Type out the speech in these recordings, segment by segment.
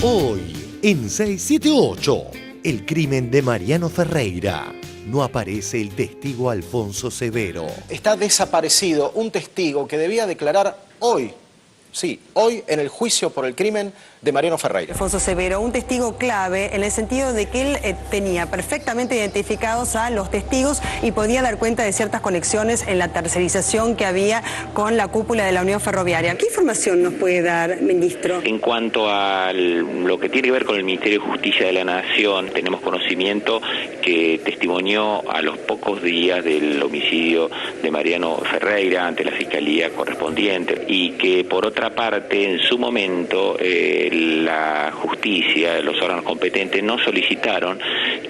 Hoy, en 678, el crimen de Mariano Ferreira. No aparece el testigo Alfonso Severo. Está desaparecido un testigo que debía declarar hoy, sí, hoy en el juicio por el crimen de Mariano Ferreira. Alfonso Severo, un testigo clave en el sentido de que él tenía perfectamente identificados a los testigos y podía dar cuenta de ciertas conexiones en la tercerización que había con la cúpula de la Unión Ferroviaria. ¿Qué información nos puede dar, ministro? En cuanto a lo que tiene que ver con el Ministerio de Justicia de la Nación, tenemos conocimiento que testimonió a los pocos días del homicidio de Mariano Ferreira ante la Fiscalía correspondiente y que por otra parte en su momento la justicia, los órganos competentes no solicitaron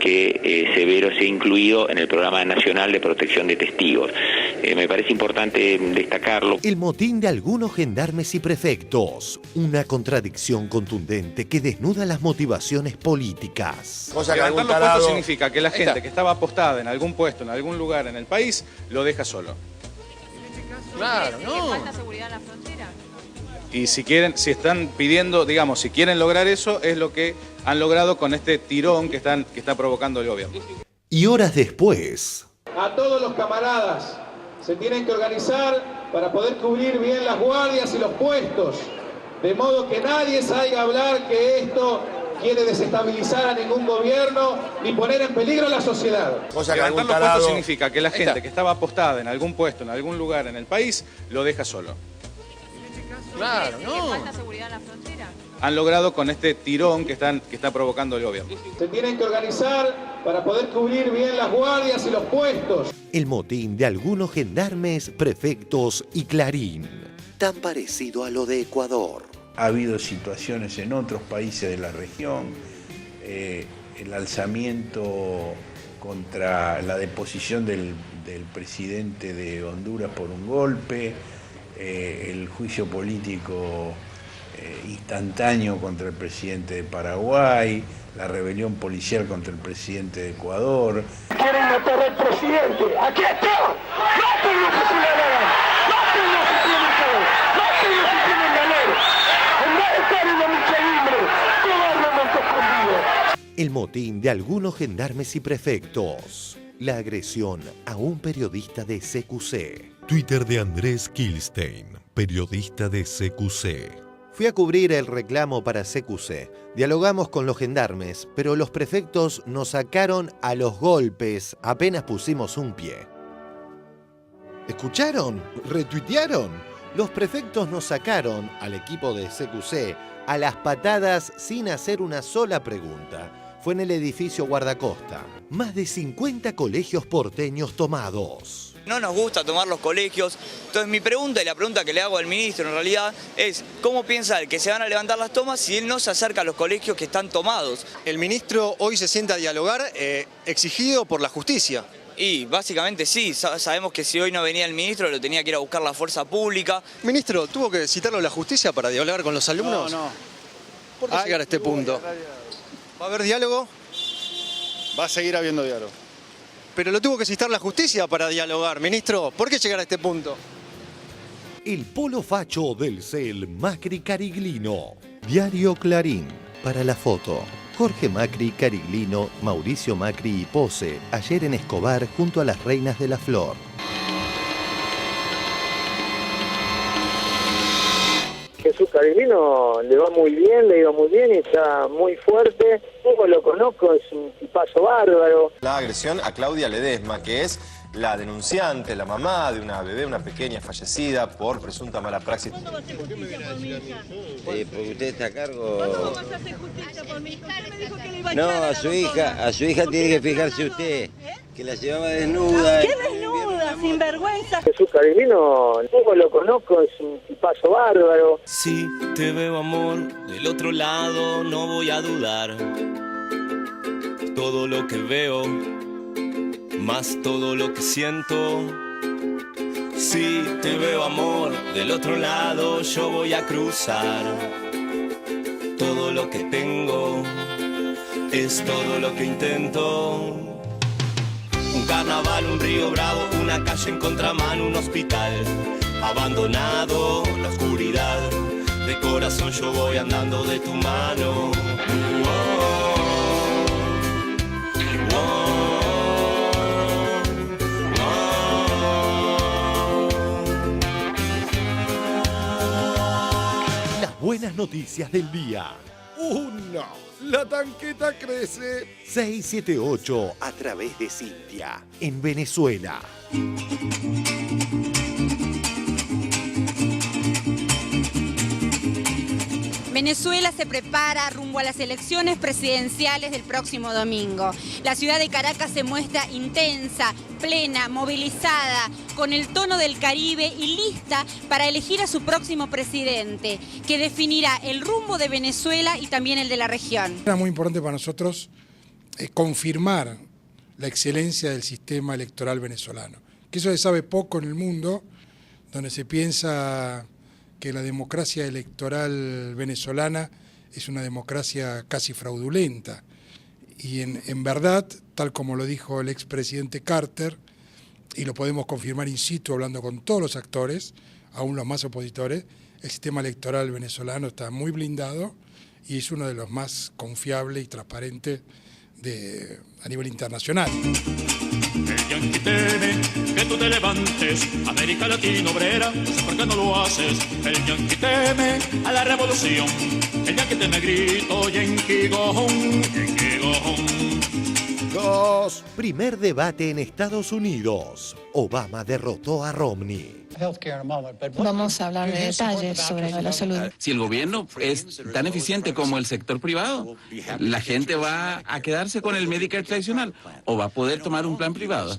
que Severo sea incluido en el Programa Nacional de Protección de Testigos. Me parece importante destacarlo. El motín de algunos gendarmes y prefectos. Una contradicción contundente que desnuda las motivaciones políticas. Levantar los puestos significa que la gente que estaba apostada en algún puesto, en algún lugar en el país, lo deja solo. Claro, ¿no? ¿Falta seguridad en la frontera? Y si están pidiendo, digamos, si quieren lograr eso, es lo que han logrado con este tirón que está provocando el gobierno. Y horas después. A todos los camaradas se tienen que organizar para poder cubrir bien las guardias y los puestos, de modo que nadie salga a hablar que esto quiere desestabilizar a ningún gobierno ni poner en peligro a la sociedad. Levantar los puestos significa que la gente que estaba apostada en algún puesto, en algún lugar en el país, lo deja solo. Claro, ¿no? ¿Falta seguridad en la frontera? Han logrado con este tirón que está provocando el gobierno. Se tienen que organizar para poder cubrir bien las guardias y los puestos. El motín de algunos gendarmes, prefectos y Clarín. Tan parecido a lo de Ecuador. Ha habido situaciones en otros países de la región, el alzamiento contra la deposición del presidente de Honduras por un golpe, el juicio político instantáneo contra el presidente de Paraguay, la rebelión policial contra el presidente de Ecuador. ¡Quieren matar al presidente! ¡Aquí está! ¡Mátenlo si tienen valor! ¡Mátenlo si tienen valor! ¡Mátenlo si tienen valor! ¡En vez de estar en la lucha libre, cobardemente escondido! El motín de algunos gendarmes y prefectos. La agresión a un periodista de CQC. Twitter de Andrés Kilstein, periodista de CQC. Fui a cubrir el reclamo para CQC. Dialogamos con los gendarmes, pero los prefectos nos sacaron a los golpes apenas pusimos un pie. ¿Escucharon? ¿Retuitearon? Los prefectos nos sacaron al equipo de CQC a las patadas sin hacer una sola pregunta. Fue en el edificio Guardacosta. Más de 50 colegios porteños tomados. No nos gusta tomar los colegios, entonces mi pregunta y la pregunta que le hago al ministro en realidad es ¿cómo piensa él que se van a levantar las tomas si él no se acerca a los colegios que están tomados? El ministro hoy se sienta a dialogar exigido por la justicia. Y básicamente sí, sabemos que si hoy no venía el ministro lo tenía que ir a buscar la fuerza pública. Ministro, ¿tuvo que citarlo a la justicia para dialogar con los alumnos? No. ¿Por qué llegar a este punto? ¿Va a haber diálogo? Va a seguir habiendo diálogo. Pero lo tuvo que citar la justicia para dialogar, ministro. ¿Por qué llegar a este punto? El polo facho del CEL Macri Cariglino. Diario Clarín. Para la foto. Jorge Macri, Cariglino, Mauricio Macri y Pose. Ayer en Escobar junto a las reinas de la flor. Jesús Cariglino le va muy bien, le iba muy bien y está muy fuerte. Poco lo conozco, es un tipazo bárbaro. La agresión a Claudia Ledesma, que es la denunciante, la mamá de una bebé, una pequeña fallecida por presunta mala praxis. ¿Cuándo va a hacer justicia por mi hija? Porque usted está a cargo. ¿Cuándo vamos a hacer justicia por mi hija? Usted me dijo que le iba a No, echar a su hija tiene que fijarse usted, que la llevaba desnuda. ¿Qué desnuda, sinvergüenza? Jesús Cariglino, poco lo conozco, es un tipazo bárbaro. Si te veo, amor, del otro lado no voy a dudar. Todo lo que veo, más todo lo que siento. Si te veo, amor, del otro lado yo voy a cruzar. Todo lo que tengo es todo lo que intento. Un carnaval, un río bravo, una calle en contramano, un hospital abandonado, la oscuridad. De corazón yo voy andando de tu mano. noticias del día. 1. La tanqueta crece. 678 a través de Cintia, en Venezuela. Venezuela se prepara rumbo a las elecciones presidenciales del próximo domingo. La ciudad de Caracas se muestra intensa, plena, movilizada, con el tono del Caribe y lista para elegir a su próximo presidente, que definirá el rumbo de Venezuela y también el de la región. Era muy importante para nosotros confirmar la excelencia del sistema electoral venezolano, que eso se sabe poco en el mundo, donde se piensa que la democracia electoral venezolana es una democracia casi fraudulenta. Y en verdad, tal como lo dijo el expresidente Carter, y lo podemos confirmar in situ hablando con todos los actores, aún los más opositores, el sistema electoral venezolano está muy blindado y es uno de los más confiables y transparentes a nivel internacional. El yanqui teme que tú te levantes, América Latina obrera, no sé por qué no lo haces. El yanqui teme a la revolución, el yanqui teme grito, yanqui gojón, yanqui gojón. 2. Primer debate en Estados Unidos. Obama derrotó a Romney. Vamos a hablar de detalles sobre la salud. Si el gobierno es tan eficiente como el sector privado, la gente va a quedarse con el Medicare tradicional o va a poder tomar un plan privado.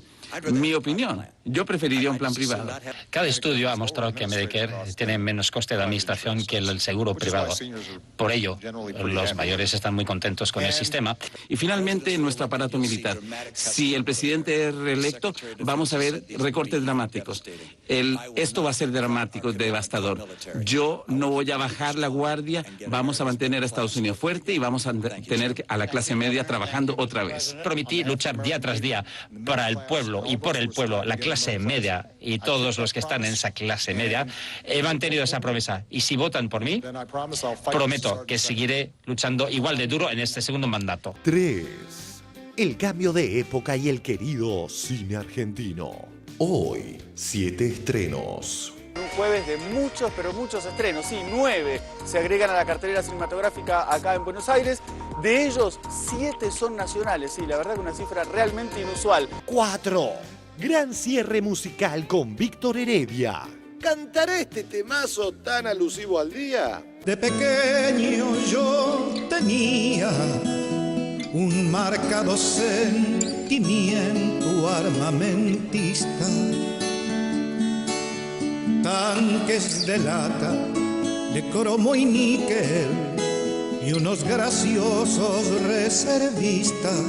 Mi opinión, yo preferiría un plan privado. Cada estudio ha mostrado que Medicare tiene menos coste de administración que el seguro privado. Por ello, los mayores están muy contentos con el sistema. Y finalmente, nuestro aparato militar. Si el presidente es reelecto, vamos a ver recortes dramáticos. Esto va a ser dramático, devastador. Yo no voy a bajar la guardia, vamos a mantener a Estados Unidos fuerte y vamos a tener a la clase media trabajando otra vez. Prometí luchar día tras día para el pueblo y por el pueblo, la clase media y todos los que están en esa clase media. He mantenido esa promesa y si votan por mí, prometo que seguiré luchando igual de duro en este segundo mandato. 3. El cambio de época y el querido cine argentino. Hoy, 7 estrenos. Un jueves de muchos, pero muchos estrenos, sí, 9 se agregan a la cartelera cinematográfica acá en Buenos Aires. De ellos, 7 son nacionales, sí, la verdad que una cifra realmente inusual. 4. Gran cierre musical con Víctor Heredia. ¿Cantaré este temazo tan alusivo al día? De pequeño yo tenía un marcado sentimiento armamentista. Tanques de lata, de cromo y níquel y unos graciosos reservistas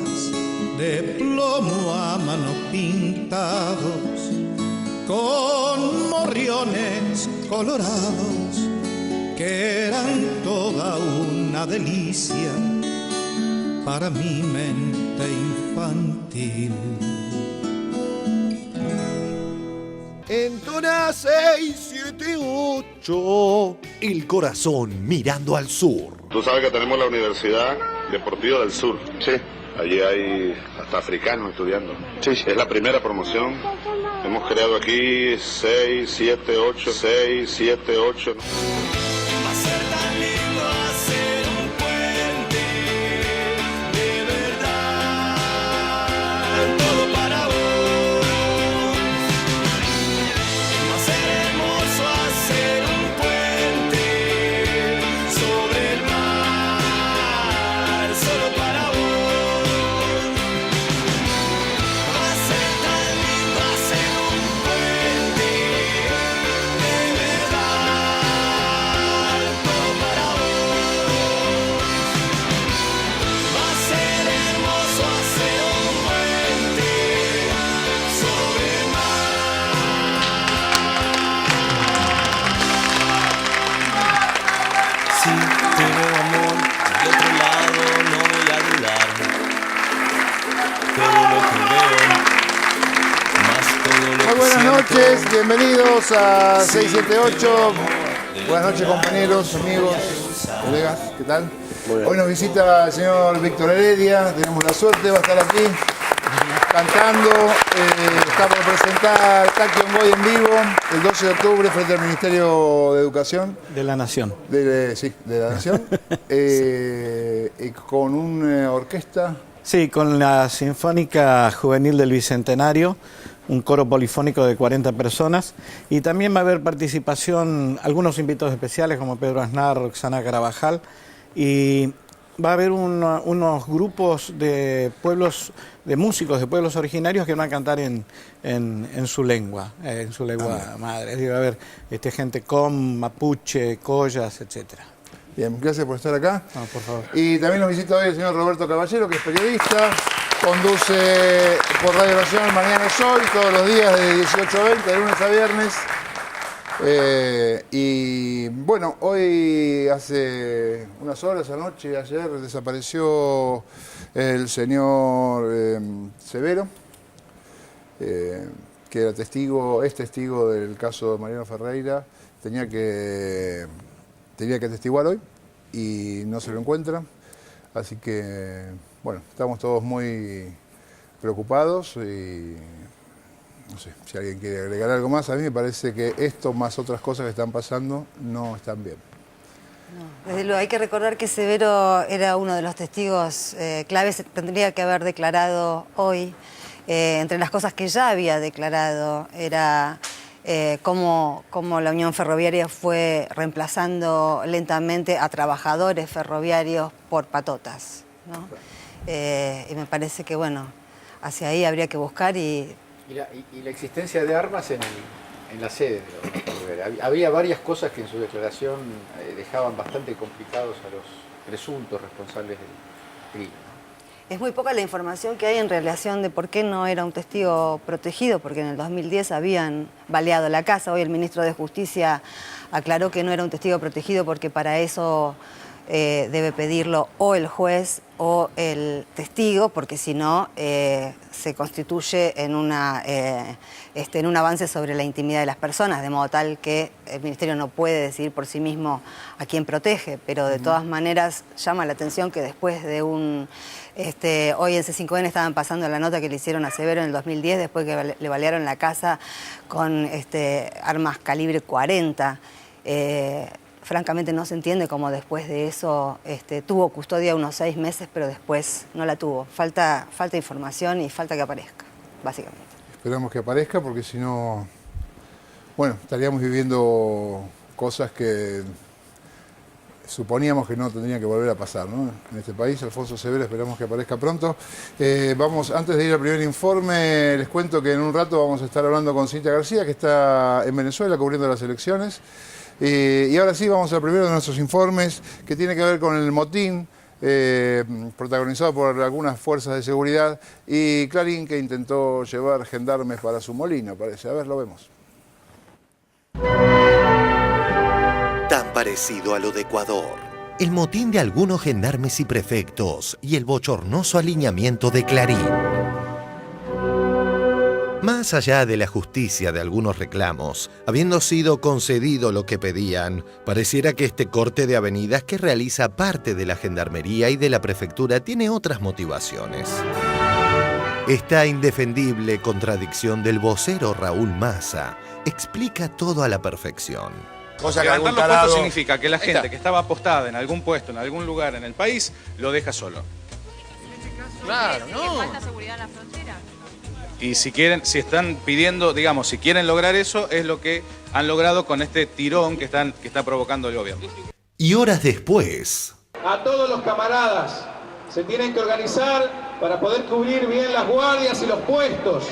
de plomo a mano pintados con morriones colorados que eran toda una delicia para mi mente infantil. Entona 6, 7, 8. El corazón mirando al sur. Tú sabes que tenemos la Universidad Deportiva del Sur. Sí. Allí hay hasta africanos estudiando. Sí. Es la primera promoción. Hemos creado aquí 6, 7, 8, 6, 7, 8. Va a ser tan lindo hacer un puente, de verdad, todo para vos. Va a ser hermoso hacer un puente sobre el mar, solo para vos. Va a ser tan lindo hacer un puente, de verdad, todo para vos. Va a ser hermoso hacer un puente sobre el mar. Si te veo amor, del otro lado no voy a dudar. Todo lo que veo, más todo lo Muy que buenas siento. noches, bienvenidos a 678. Buenas noches compañeros, amigos, colegas, ¿qué tal? Hoy nos visita el señor Víctor Heredia, tenemos la suerte, va a estar aquí. cantando. Está por presentar Taki Ongoy en vivo el 12 de octubre frente al Ministerio de Educación. De la Nación. Sí, de la Nación. Y con una orquesta. Sí, con la Sinfónica Juvenil del Bicentenario, un coro polifónico de 40 personas. Y también va a haber participación, algunos invitados especiales como Pedro Aznar, Roxana Carabajal. Y va a haber unos grupos de pueblos, de músicos de pueblos originarios que van a cantar en su lengua madre. Va a haber gente com, mapuche, collas, etcétera. Bien, gracias por estar acá. No, por favor. Y también nos visita hoy el señor Roberto Caballero, que es periodista, conduce por Radio Nacional Mañana es Hoy, todos los días de 18 a 20, de lunes a viernes. Y bueno, hoy hace unas horas, anoche, ayer, desapareció el señor Severo, que era testigo, es testigo del caso de Mariano Ferreira. Tenía que atestiguar hoy y no se lo encuentra. Así que, bueno, estamos todos muy preocupados y no sé si alguien quiere agregar algo más. A mí me parece que esto más otras cosas que están pasando no están bien. No, desde luego hay que recordar que Severo era uno de los testigos claves, tendría que haber declarado hoy. Entre las cosas que ya había declarado era cómo la Unión Ferroviaria fue reemplazando lentamente a trabajadores ferroviarios por patotas, ¿no? Y me parece que, bueno, hacia ahí habría que buscar y la existencia de armas en la sede de la Ferroviaria. Había varias cosas que en su declaración dejaban bastante complicados a los presuntos responsables del crimen. Es muy poca la información que hay en relación de por qué no era un testigo protegido, porque en el 2010 habían baleado la casa. Hoy el ministro de Justicia aclaró que no era un testigo protegido porque para eso debe pedirlo o el juez o el testigo, porque si no se constituye en un avance sobre la intimidad de las personas, de modo tal que el ministerio no puede decidir por sí mismo a quién protege, pero de todas maneras llama la atención que después de hoy en C5N estaban pasando la nota que le hicieron a Severo en el 2010, después que le balearon la casa con armas calibre 40. Francamente no se entiende cómo después de eso tuvo custodia unos 6 meses, pero después no la tuvo. Falta información y falta que aparezca, básicamente. Esperamos que aparezca porque si no, bueno, estaríamos viviendo cosas que suponíamos que no tendrían que volver a pasar, ¿no? En este país. Alfonso Severo, esperamos que aparezca pronto. Antes de ir al primer informe, les cuento que en un rato vamos a estar hablando con Cintia García, que está en Venezuela cubriendo las elecciones. Y ahora sí, vamos al primero de nuestros informes, que tiene que ver con el motín protagonizado por algunas fuerzas de seguridad y Clarín, que intentó llevar gendarmes para su molino, parece. A ver, lo vemos. Tan parecido a lo de Ecuador. El motín de algunos gendarmes y prefectos y el bochornoso alineamiento de Clarín. Más allá de la justicia de algunos reclamos, habiendo sido concedido lo que pedían, pareciera que este corte de avenidas que realiza parte de la Gendarmería y de la Prefectura tiene otras motivaciones. Esta indefendible contradicción del vocero Raúl Massa explica todo a la perfección. Levantar los puestos significa que la gente que estaba apostada en algún puesto, en algún lugar en el país, lo deja solo. Claro, no. ¿Falta seguridad en la frontera? Y si están pidiendo, digamos, si quieren lograr eso, es lo que han logrado con este tirón que está provocando el gobierno. Y horas después... A todos los camaradas se tienen que organizar para poder cubrir bien las guardias y los puestos,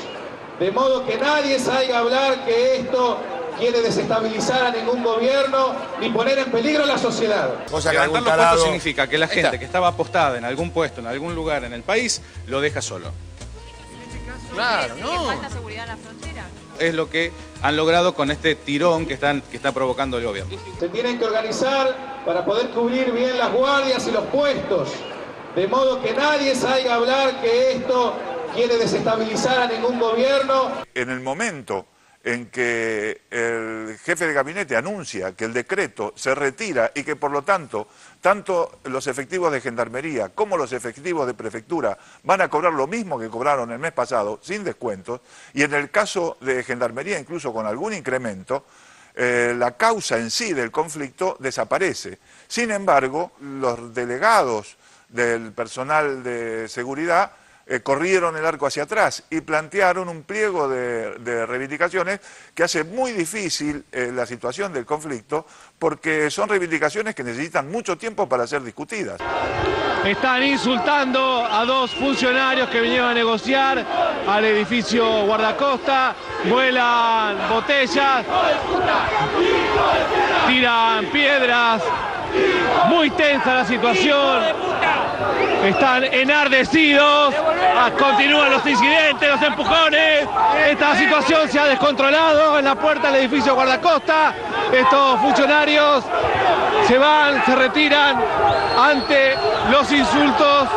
de modo que nadie salga a hablar que esto quiere desestabilizar a ningún gobierno ni poner en peligro a la sociedad. Levantar los puestos significa que la gente que estaba apostada en algún puesto, en algún lugar en el país, lo deja solo. Claro, no. ¿Falta seguridad en la frontera? Es lo que han logrado con este tirón que está provocando el gobierno. Se tienen que organizar para poder cubrir bien las guardias y los puestos, de modo que nadie salga a hablar que esto quiere desestabilizar a ningún gobierno. En el momento en que el jefe de gabinete anuncia que el decreto se retira y que por lo tanto los efectivos de Gendarmería como los efectivos de Prefectura van a cobrar lo mismo que cobraron el mes pasado, sin descuentos, y en el caso de Gendarmería incluso con algún incremento, la causa en sí del conflicto desaparece. Sin embargo, los delegados del personal de seguridad corrieron el arco hacia atrás y plantearon un pliego de reivindicaciones que hace muy difícil la situación del conflicto, porque son reivindicaciones que necesitan mucho tiempo para ser discutidas. Están insultando a dos funcionarios que vinieron a negociar al edificio Guardacosta, vuelan botellas, tiran piedras, muy tensa la situación, están enardecidos, continúan los incidentes, los empujones, esta situación se ha descontrolado en la puerta del edificio Guardacosta, estos funcionarios se van, se retiran ante los insultos.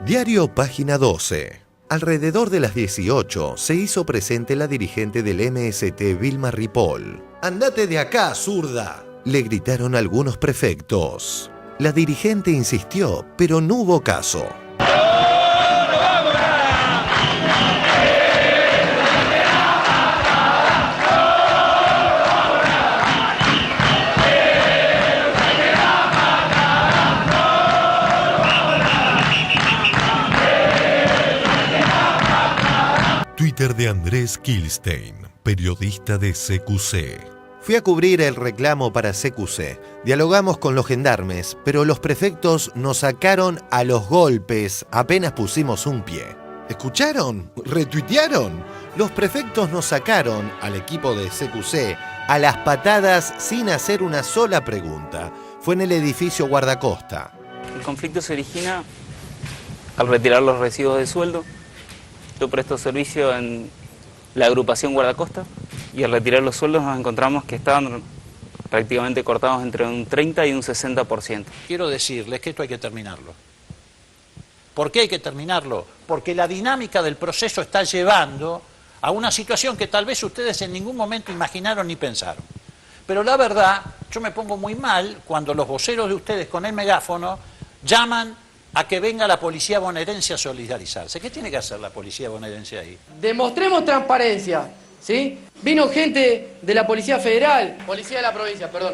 Diario Página 12. Alrededor de las 18 se hizo presente la dirigente del MST Vilma Ripoll. ¡Andate de acá, zurda!, le gritaron algunos prefectos. La dirigente insistió, pero no hubo caso. Twitter de Andrés Kilstein, periodista de CQC. Fui a cubrir el reclamo para CQC. Dialogamos con los gendarmes, pero los prefectos nos sacaron a los golpes apenas pusimos un pie. ¿Escucharon? ¿Retuitearon? Los prefectos nos sacaron al equipo de CQC a las patadas sin hacer una sola pregunta. Fue en el edificio Guardacosta. El conflicto se origina al retirar los recibos de sueldo. Yo presto servicio en la agrupación Guardacosta y al retirar los sueldos nos encontramos que estaban prácticamente cortados entre un 30 y un 60%. Quiero decirles que esto hay que terminarlo. ¿Por qué hay que terminarlo? Porque la dinámica del proceso está llevando a una situación que tal vez ustedes en ningún momento imaginaron ni pensaron. Pero la verdad, yo me pongo muy mal cuando los voceros de ustedes con el megáfono llaman a que venga la policía bonaerense a solidarizarse. ¿Qué tiene que hacer la policía bonaerense ahí? Demostremos transparencia, ¿sí? Vino gente de la Policía Federal, Policía de la Provincia, perdón.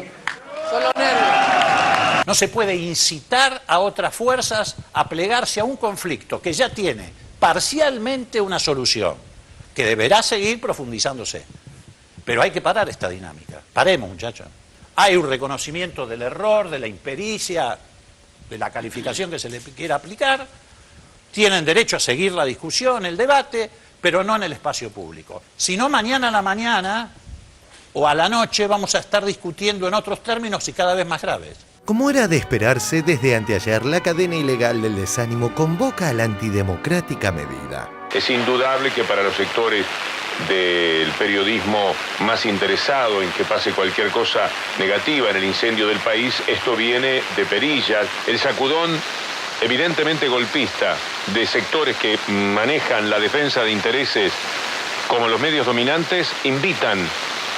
Son los nervios. No se puede incitar a otras fuerzas a plegarse a un conflicto que ya tiene parcialmente una solución, que deberá seguir profundizándose. Pero hay que parar esta dinámica. Paremos, muchachos. Hay un reconocimiento del error, de la impericia, de la calificación que se le quiera aplicar, tienen derecho a seguir la discusión, el debate, pero no en el espacio público. Si no, mañana a la mañana o a la noche vamos a estar discutiendo en otros términos y cada vez más graves. Como era de esperarse, desde anteayer la cadena ilegal del desánimo convoca a la antidemocrática medida. Es indudable que para los sectores del periodismo más interesado en que pase cualquier cosa negativa en el incendio del país, esto viene de perillas. El sacudón evidentemente golpista de sectores que manejan la defensa de intereses como los medios dominantes invitan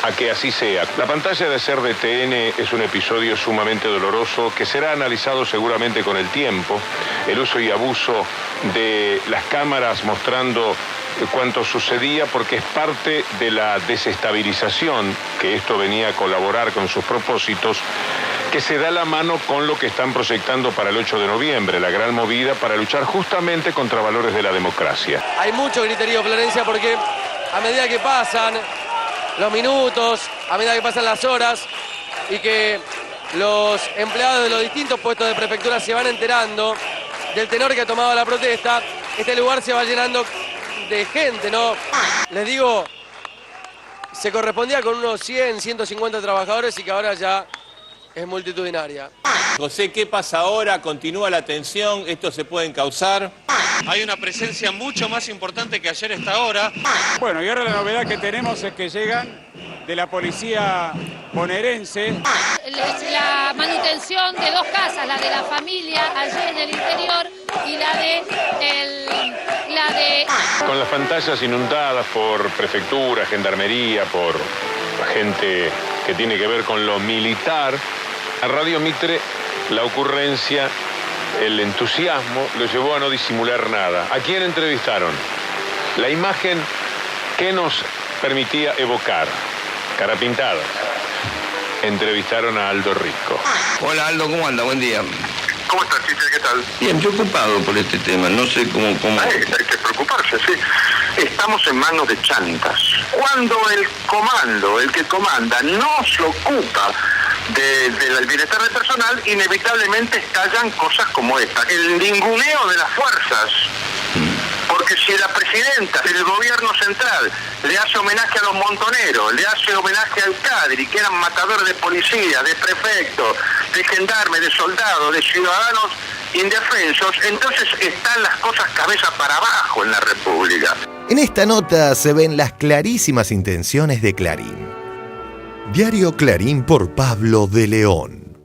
a que así sea. La pantalla de Ser de TN es un episodio sumamente doloroso que será analizado seguramente con el tiempo. El uso y abuso de las cámaras mostrando cuanto sucedía, porque es parte de la desestabilización, que esto venía a colaborar con sus propósitos, que se da la mano con lo que están proyectando para el 8 de noviembre, la gran movida para luchar justamente contra valores de la democracia. Hay mucho griterío, Florencia, porque a medida que pasan los minutos, a medida que pasan las horas y que los empleados de los distintos puestos de prefectura se van enterando del tenor que ha tomado la protesta, este lugar se va llenando de gente, ¿no? Les digo, se correspondía con unos 100, 150 trabajadores y que ahora ya es multitudinaria. José, ¿qué pasa ahora? ¿Continúa la tensión? ¿Esto se puede encauzar? Hay una presencia mucho más importante que ayer a esta hora. Bueno, y ahora la novedad que tenemos es que llegan de la policía bonaerense. La manutención de dos casas, la de la familia allí en el interior y la de... Con las las pantallas inundadas por prefectura, gendarmería, por gente que tiene que ver con lo militar, a Radio Mitre la ocurrencia, el entusiasmo, lo llevó a no disimular nada. ¿A quién entrevistaron? La imagen que nos permitía evocar, cara pintada. Entrevistaron a Aldo Rico. Hola Aldo, ¿cómo anda? Buen día. ¿Cómo estás, Chiche? ¿Qué tal? Bien, preocupado por este tema, no sé cómo... Hay que preocuparse, sí. Estamos en manos de chantas. Cuando el comando, el que comanda, no se ocupa del bienestar del personal, inevitablemente estallan cosas como esta. El ninguneo de las fuerzas. Porque si la presidenta del gobierno central le hace homenaje a los montoneros, le hace homenaje al Cadri, que eran matadores de policía, de prefectos, de gendarmes, de soldados, de ciudadanos indefensos, entonces están las cosas cabeza para abajo en la República. En esta nota se ven las clarísimas intenciones de Clarín. Diario Clarín por Pablo de León.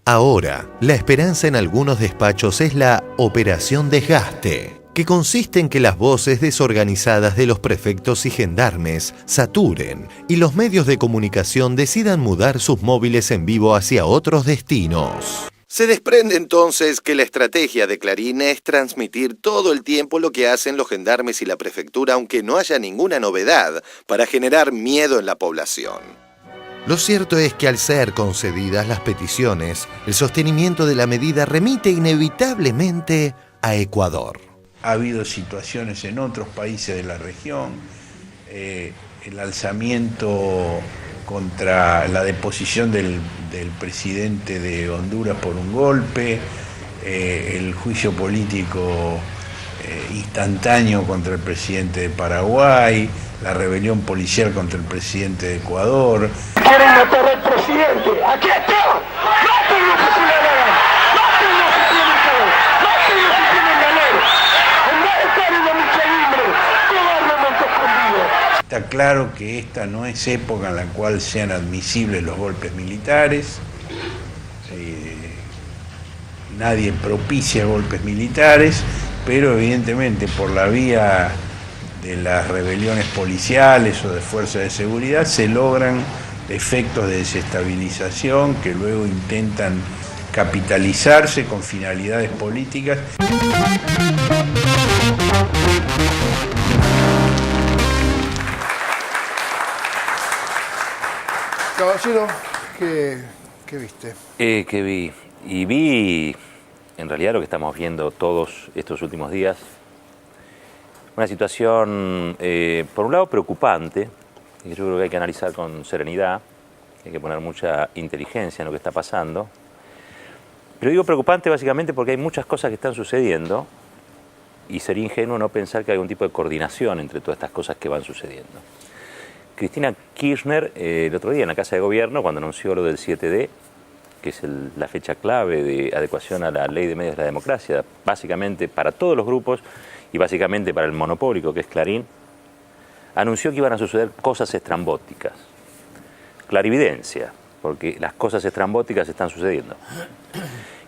Ahora, la esperanza en algunos despachos es la operación desgaste, que consiste en que las voces desorganizadas de los prefectos y gendarmes saturen y los medios de comunicación decidan mudar sus móviles en vivo hacia otros destinos. Se desprende entonces que la estrategia de Clarín es transmitir todo el tiempo lo que hacen los gendarmes y la prefectura, aunque no haya ninguna novedad, para generar miedo en la población. Lo cierto es que al ser concedidas las peticiones, el sostenimiento de la medida remite inevitablemente a Ecuador. Ha habido situaciones en otros países de la región, el alzamiento contra la deposición del presidente de Honduras por un golpe, el juicio político instantáneo contra el presidente de Paraguay, la rebelión policial contra el presidente de Ecuador. ¡Quieren matar al presidente! ¡Aquí está! ¡Mátenlo si tienen ganar! ¡Mátenlo si tienen poder! ¡Mátenlo si tienen ganar! ¡En vez de estar en la lucha libre, cobardemente escondido! Está claro que esta no es época en la cual sean admisibles los golpes militares. Nadie propicia golpes militares, pero evidentemente por la vía de las rebeliones policiales o de fuerzas de seguridad se logran efectos de desestabilización que luego intentan capitalizarse con finalidades políticas. Caballero, ¿qué viste? ¿Qué vi? Y vi, en realidad, lo que estamos viendo todos estos últimos días. Una situación, por un lado, preocupante, y yo creo que hay que analizar con serenidad, hay que poner mucha inteligencia en lo que está pasando. Pero digo preocupante básicamente porque hay muchas cosas que están sucediendo y sería ingenuo no pensar que hay algún tipo de coordinación entre todas estas cosas que van sucediendo. Cristina Kirchner, el otro día en la Casa de Gobierno, cuando anunció lo del 7D, que es la fecha clave de adecuación a la Ley de Medios de la Democracia, básicamente para todos los grupos y básicamente para el monopólico que es Clarín, anunció que iban a suceder cosas estrambóticas. Clarividencia, porque las cosas estrambóticas están sucediendo.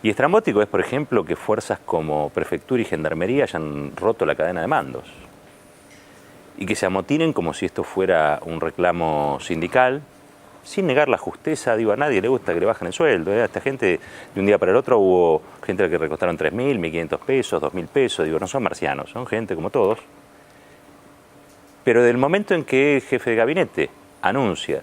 Y estrambótico es, por ejemplo, que fuerzas como Prefectura y Gendarmería hayan roto la cadena de mandos y que se amotinen como si esto fuera un reclamo sindical, sin negar la justeza. Digo, a nadie le gusta que le bajen el sueldo. A esta gente, de un día para el otro, hubo gente a la que recostaron 3.000, 1.500 pesos, 2.000 pesos. Digo, no son marcianos, son gente como todos. Pero del momento en que el jefe de gabinete anuncia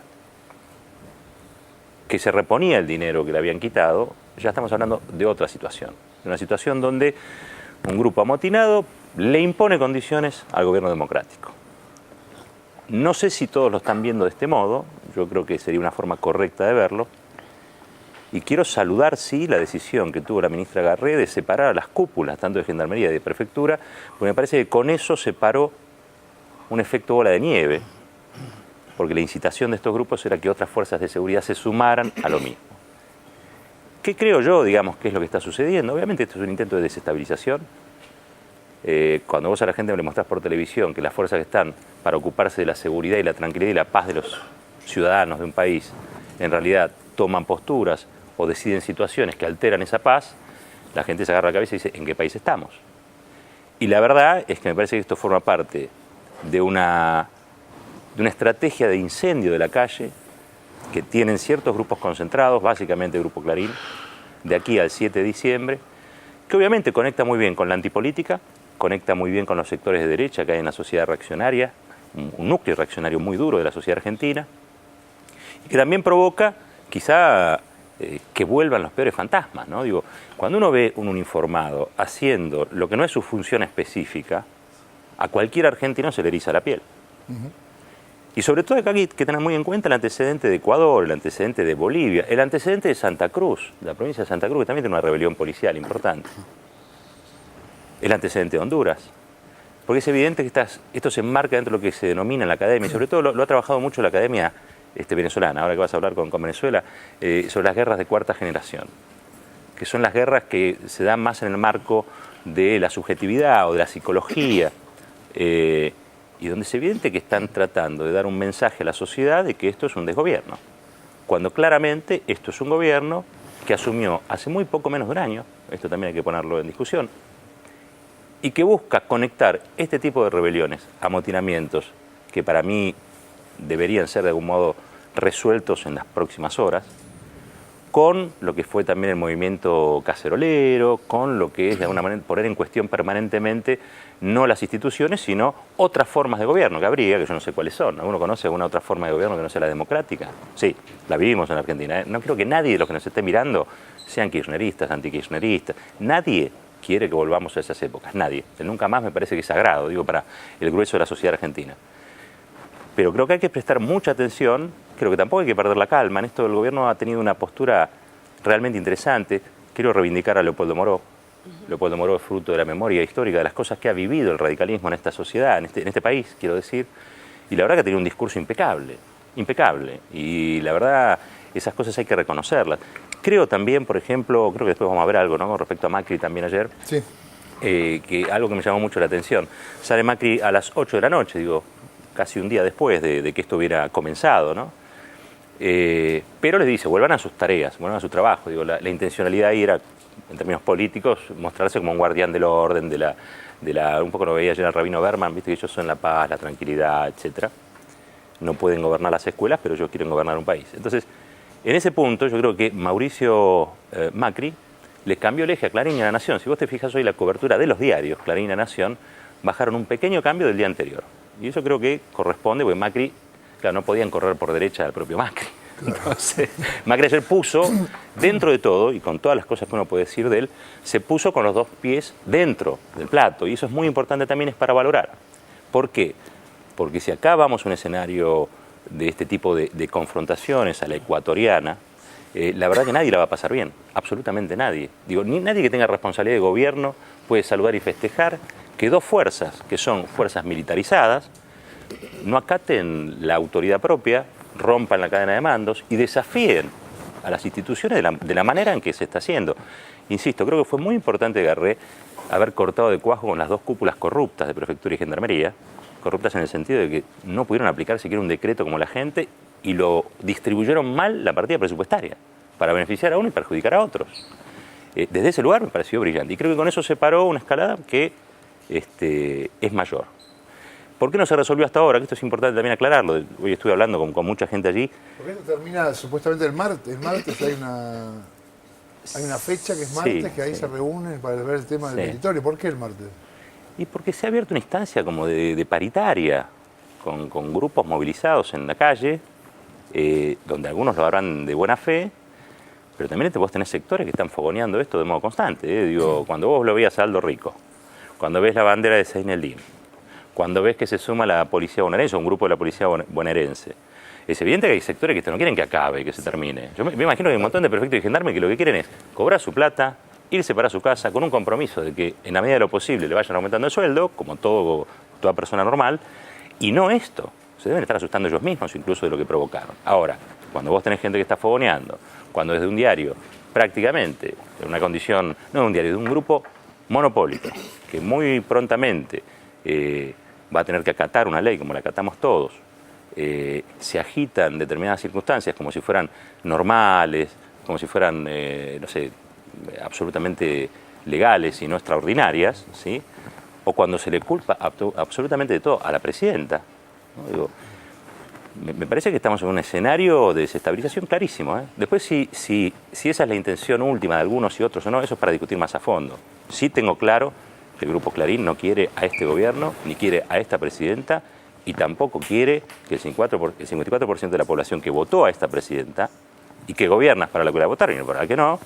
que se reponía el dinero que le habían quitado, ya estamos hablando de otra situación. De una situación donde un grupo amotinado le impone condiciones al gobierno democrático. No sé si todos lo están viendo de este modo, yo creo que sería una forma correcta de verlo. Y quiero saludar, sí, la decisión que tuvo la ministra Garré de separar a las cúpulas, tanto de Gendarmería y de Prefectura, porque me parece que con eso se paró un efecto bola de nieve, porque la incitación de estos grupos era que otras fuerzas de seguridad se sumaran a lo mismo. ¿Qué creo yo, digamos, que es lo que está sucediendo? Obviamente esto es un intento de desestabilización. Cuando vos a la gente le mostrás por televisión que las fuerzas que están para ocuparse de la seguridad y la tranquilidad y la paz de los ciudadanos de un país, en realidad toman posturas o deciden situaciones que alteran esa paz, la gente se agarra la cabeza y dice, ¿en qué país estamos? Y la verdad es que me parece que esto forma parte de una estrategia de incendio de la calle que tienen ciertos grupos concentrados, básicamente el Grupo Clarín, de aquí al 7 de diciembre, que obviamente conecta muy bien con la antipolítica, conecta muy bien con los sectores de derecha que hay en la sociedad reaccionaria, un núcleo reaccionario muy duro de la sociedad argentina, y que también provoca quizá que vuelvan los peores fantasmas, ¿no? Digo, cuando uno ve un uniformado haciendo lo que no es su función específica, a cualquier argentino se le eriza la piel. Y sobre todo acá hay que tener muy en cuenta el antecedente de Ecuador, el antecedente de Bolivia, el antecedente de Santa Cruz, la provincia de Santa Cruz, que también tiene una rebelión policial importante. El antecedente de Honduras. Porque es evidente que esto se enmarca dentro de lo que se denomina en la academia, y sobre todo lo ha trabajado mucho la academia venezolana, ahora que vas a hablar con Venezuela, sobre las guerras de cuarta generación, que son las guerras que se dan más en el marco de la subjetividad o de la psicología, y donde es evidente que están tratando de dar un mensaje a la sociedad de que esto es un desgobierno, cuando claramente esto es un gobierno que asumió hace muy poco menos de un año, esto también hay que ponerlo en discusión, y que busca conectar este tipo de rebeliones, amotinamientos, que para mí deberían ser de algún modo resueltos en las próximas horas, con lo que fue también el movimiento cacerolero, con lo que es de alguna manera poner en cuestión permanentemente no las instituciones, sino otras formas de gobierno que habría, que yo no sé cuáles son. ¿Alguno conoce alguna otra forma de gobierno que no sea la democrática? Sí, la vivimos en Argentina, ¿eh? No creo que nadie de los que nos esté mirando sean kirchneristas, antikirchneristas. Nadie quiere que volvamos a esas épocas, nadie. El nunca más me parece que es sagrado, digo, para el grueso de la sociedad argentina. Pero creo que hay que prestar mucha atención, creo que tampoco hay que perder la calma. En esto el gobierno ha tenido una postura realmente interesante. Quiero reivindicar a Leopoldo Moró. Leopoldo Moró es fruto de la memoria histórica de las cosas que ha vivido el radicalismo en esta sociedad, en este país, quiero decir. Y la verdad que ha tenido un discurso impecable, impecable. Y la verdad, esas cosas hay que reconocerlas. Creo también, por ejemplo, creo que después vamos a ver algo, ¿no?, con respecto a Macri también ayer. Sí. Que algo que me llamó mucho la atención. Sale Macri a las 8 de la noche, digo, casi un día después de que esto hubiera comenzado, ¿no? Pero les dice, vuelvan a sus tareas, vuelvan a su trabajo. Digo, la intencionalidad ahí era, en términos políticos, mostrarse como un guardián del orden, un poco lo veía ayer al rabino Berman, viste que ellos son la paz, la tranquilidad, etc. No pueden gobernar las escuelas, pero ellos quieren gobernar un país. Entonces, en ese punto yo creo que Mauricio Macri les cambió el eje a Clarín y a La Nación. Si vos te fijas hoy la cobertura de los diarios, Clarín y La Nación, bajaron un pequeño cambio del día anterior. Y eso creo que corresponde, porque Macri, claro, no podían correr por derecha al propio Macri. Entonces, Macri ayer puso, dentro de todo, y con todas las cosas que uno puede decir de él, se puso con los dos pies dentro del plato. Y eso es muy importante también, es para valorar. ¿Por qué? Porque si acá vamos a un escenario de este tipo de confrontaciones a la ecuatoriana, la verdad que nadie la va a pasar bien, absolutamente nadie. Digo, ni nadie que tenga responsabilidad de gobierno puede saludar y festejar que dos fuerzas, que son fuerzas militarizadas, no acaten la autoridad propia, rompan la cadena de mandos y desafíen a las instituciones de la manera en que se está haciendo. Insisto, creo que fue muy importante, Garré, haber cortado de cuajo con las dos cúpulas corruptas de Prefectura y Gendarmería, corruptas en el sentido de que no pudieron aplicar siquiera un decreto como la gente y lo distribuyeron mal la partida presupuestaria para beneficiar a uno y perjudicar a otros. Desde ese lugar me pareció brillante y creo que con eso se paró una escalada que es mayor. ¿Por qué no se resolvió hasta ahora? Que esto es importante también aclararlo. Hoy estuve hablando con mucha gente allí. Porque esto termina supuestamente el martes. El martes hay una fecha que es martes, que ahí se reúnen para ver el tema del territorio. ¿Por qué el martes? Y porque se ha abierto una instancia como de paritaria, con grupos movilizados en la calle, donde algunos lo harán de buena fe, pero también vos tenés sectores que están fogoneando esto de modo constante. Digo, cuando vos lo veías a Aldo Rico, cuando ves la bandera de Seineldín, cuando ves que se suma la policía bonaerense, un grupo de la policía bonaerense, es evidente que hay sectores que no quieren que acabe, que se termine. Yo me imagino que hay un montón de prefectos y gendarmes que lo que quieren es cobrar su plata, irse para su casa con un compromiso de que en la medida de lo posible le vayan aumentando el sueldo, como toda persona normal, y no esto. Se deben estar asustando ellos mismos incluso de lo que provocaron. Ahora, cuando vos tenés gente que está fogoneando, cuando desde un diario, prácticamente, en una condición, no de un diario, de un grupo monopólico, que muy prontamente va a tener que acatar una ley como la acatamos todos, se agitan determinadas circunstancias como si fueran normales, como si fueran, no sé, absolutamente legales y no extraordinarias, ¿sí? o cuando se le culpa absolutamente de todo a la presidenta, ¿no? Digo, me parece que estamos en un escenario de desestabilización clarísimo, ¿eh? Después, si esa es la intención última de algunos y otros o no, eso es para discutir más a fondo. Sí tengo claro que el Grupo Clarín no quiere a este gobierno, ni quiere a esta presidenta, y tampoco quiere que el 54% de la población que votó a esta presidenta y que gobierna para la que la votaron y para la que no,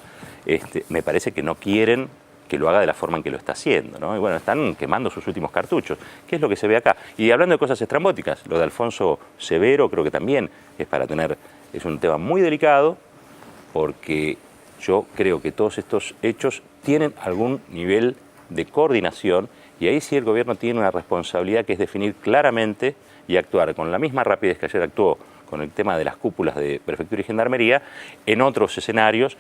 me parece que no quieren que lo haga de la forma en que lo está haciendo, ¿no? Y bueno, están quemando sus últimos cartuchos, que es lo que se ve acá. Y hablando de cosas estrambóticas, lo de Alfonso Severo creo que también es un tema muy delicado, porque yo creo que todos estos hechos tienen algún nivel de coordinación, y ahí sí el gobierno tiene una responsabilidad, que es definir claramente y actuar con la misma rapidez que ayer actuó con el tema de las cúpulas de prefectura y gendarmería, en otros escenarios,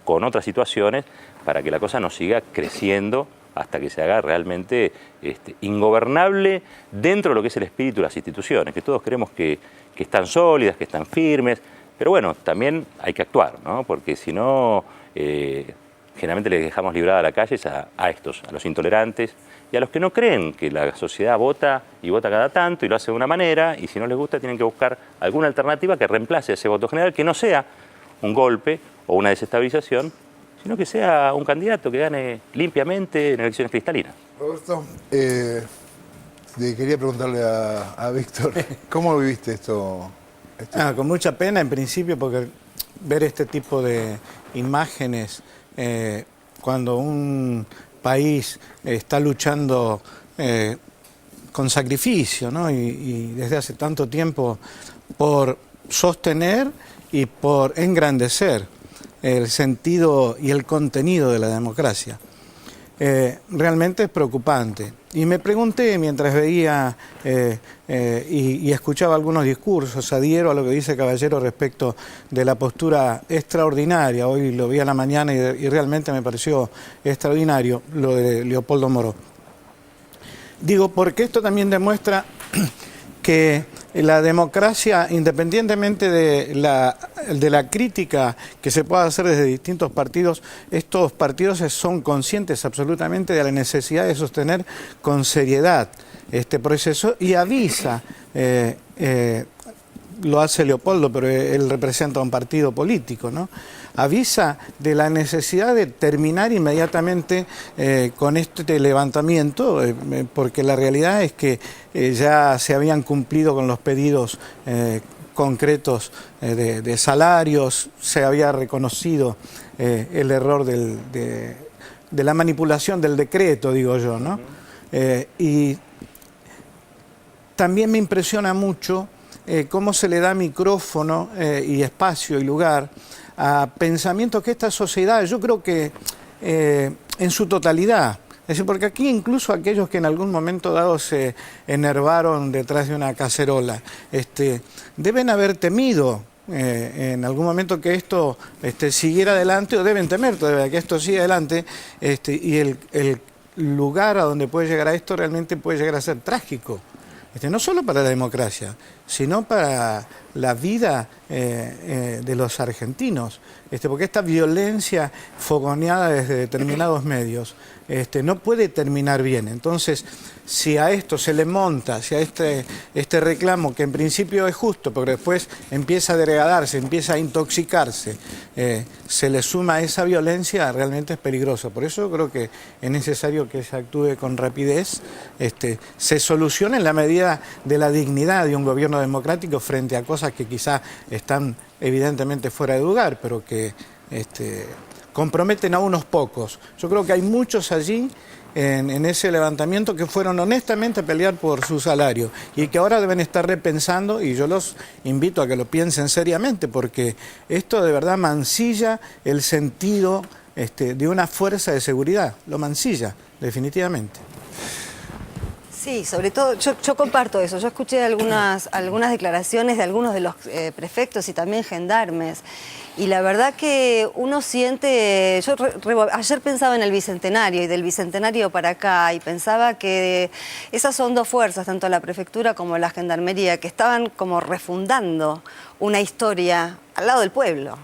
con otras situaciones, para que la cosa no siga creciendo hasta que se haga realmente ingobernable dentro de lo que es el espíritu de las instituciones, que todos creemos que están sólidas, que están firmes, pero bueno, también hay que actuar, ¿no? Porque si no, generalmente les dejamos librada a la calle a los intolerantes y a los que no creen que la sociedad vota y vota cada tanto y lo hace de una manera, y si no les gusta tienen que buscar alguna alternativa que reemplace ese voto general, que no sea un golpe o una desestabilización, sino que sea un candidato que gane limpiamente en elecciones cristalinas. Roberto, quería preguntarle a Víctor, ¿cómo viviste esto? Con mucha pena en principio, porque ver este tipo de imágenes cuando un país está luchando con sacrificio, ¿no? y desde hace tanto tiempo por sostener y por engrandecer el sentido y el contenido de la democracia. Realmente es preocupante. Y me pregunté mientras veía y escuchaba algunos discursos, adhiero a lo que dice Caballero respecto de la postura extraordinaria, hoy lo vi a la mañana y realmente me pareció extraordinario lo de Leopoldo Moró. Digo, porque esto también demuestra que la democracia, independientemente de la crítica que se pueda hacer desde distintos partidos, estos partidos son conscientes absolutamente de la necesidad de sostener con seriedad este proceso, y avisa, lo hace Leopoldo, pero él representa un partido político, ¿no? Avisa de la necesidad de terminar inmediatamente con este levantamiento, porque la realidad es que ya se habían cumplido con los pedidos concretos de salarios, se había reconocido el error de la manipulación del decreto, digo yo, ¿no? Y también me impresiona mucho cómo se le da micrófono y espacio y lugar a pensamientos que esta sociedad, yo creo que en su totalidad, es decir, porque aquí incluso aquellos que en algún momento dado se enervaron detrás de una cacerola, deben haber temido en algún momento que esto siguiera adelante, o deben temer todavía que esto siga adelante, y el lugar a donde puede llegar a esto realmente puede llegar a ser trágico. No solo para la democracia, sino para la vida de los argentinos, porque esta violencia fogoneada desde determinados medios no puede terminar bien. Entonces, si a esto se le monta, si a este reclamo, que en principio es justo, pero después empieza a degradarse, empieza a intoxicarse, se le suma esa violencia, realmente es peligroso. Por eso creo que es necesario que se actúe con rapidez, se solucione en la medida de la dignidad de un gobierno democrático frente a cosas que quizá están evidentemente fuera de lugar, pero que comprometen a unos pocos. Yo creo que hay muchos allí en ese levantamiento que fueron honestamente a pelear por su salario y que ahora deben estar repensando, y yo los invito a que lo piensen seriamente, porque esto de verdad mancilla el sentido de una fuerza de seguridad, lo mancilla definitivamente. Sí, sobre todo, yo comparto eso. Yo escuché algunas declaraciones de algunos de los prefectos y también gendarmes. Y la verdad que uno siente... ayer pensaba en el Bicentenario y del Bicentenario para acá, y pensaba que esas son dos fuerzas, tanto la prefectura como la gendarmería, que estaban como refundando una historia al lado del pueblo.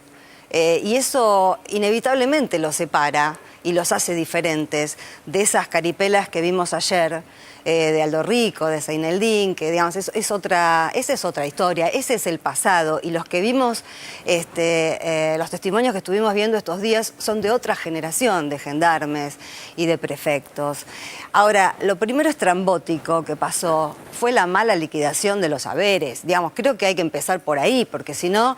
Y eso inevitablemente lo separa. y los hace diferentes de esas caripelas que vimos ayer, de Aldo Rico, de Seineldín, que digamos, esa es otra historia, ese es el pasado, y los que vimos, los testimonios que estuvimos viendo estos días son de otra generación de gendarmes y de prefectos. Ahora, lo primero estrambótico que pasó fue la mala liquidación de los haberes. Digamos, creo que hay que empezar por ahí, porque si no,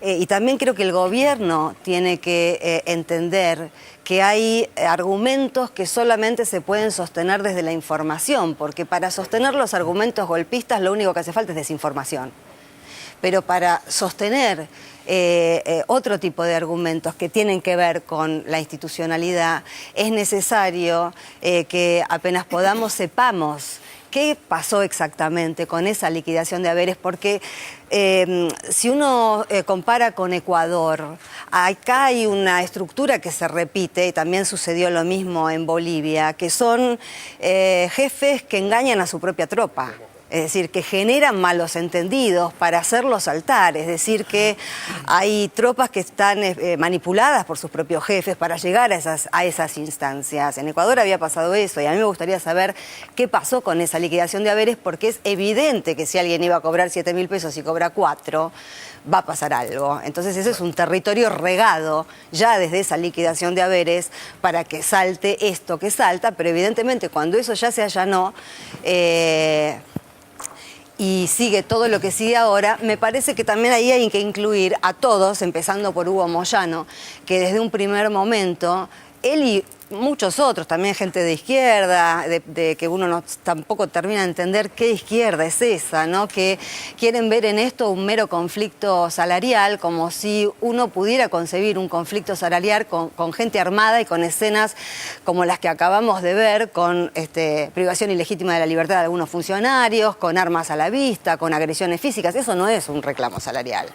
y también creo que el gobierno tiene que entender que hay argumentos que solamente se pueden sostener desde la información, porque para sostener los argumentos golpistas lo único que hace falta es desinformación. Pero para sostener otro tipo de argumentos que tienen que ver con la institucionalidad, es necesario que apenas podamos sepamos qué pasó exactamente con esa liquidación de haberes, porque si uno compara con Ecuador, acá hay una estructura que se repite, y también sucedió lo mismo en Bolivia, que son jefes que engañan a su propia tropa. Es decir, que generan malos entendidos para hacerlos saltar. Es decir, que hay tropas que están manipuladas por sus propios jefes para llegar a esas instancias. En Ecuador había pasado eso, y a mí me gustaría saber qué pasó con esa liquidación de haberes, porque es evidente que si alguien iba a cobrar 7.000 pesos y cobra 4, va a pasar algo. Entonces ese es un territorio regado ya desde esa liquidación de haberes para que salte esto que salta, pero evidentemente cuando eso ya se allanó, y sigue todo lo que sigue ahora, me parece que también ahí hay que incluir a todos, empezando por Hugo Moyano, que desde un primer momento, él y muchos otros, también gente de izquierda, de que uno tampoco termina de entender qué izquierda es esa, ¿no? Que quieren ver en esto un mero conflicto salarial, como si uno pudiera concebir un conflicto salarial con gente armada y con escenas como las que acabamos de ver, con privación ilegítima de la libertad de algunos funcionarios, con armas a la vista, con agresiones físicas. Eso no es un reclamo salarial.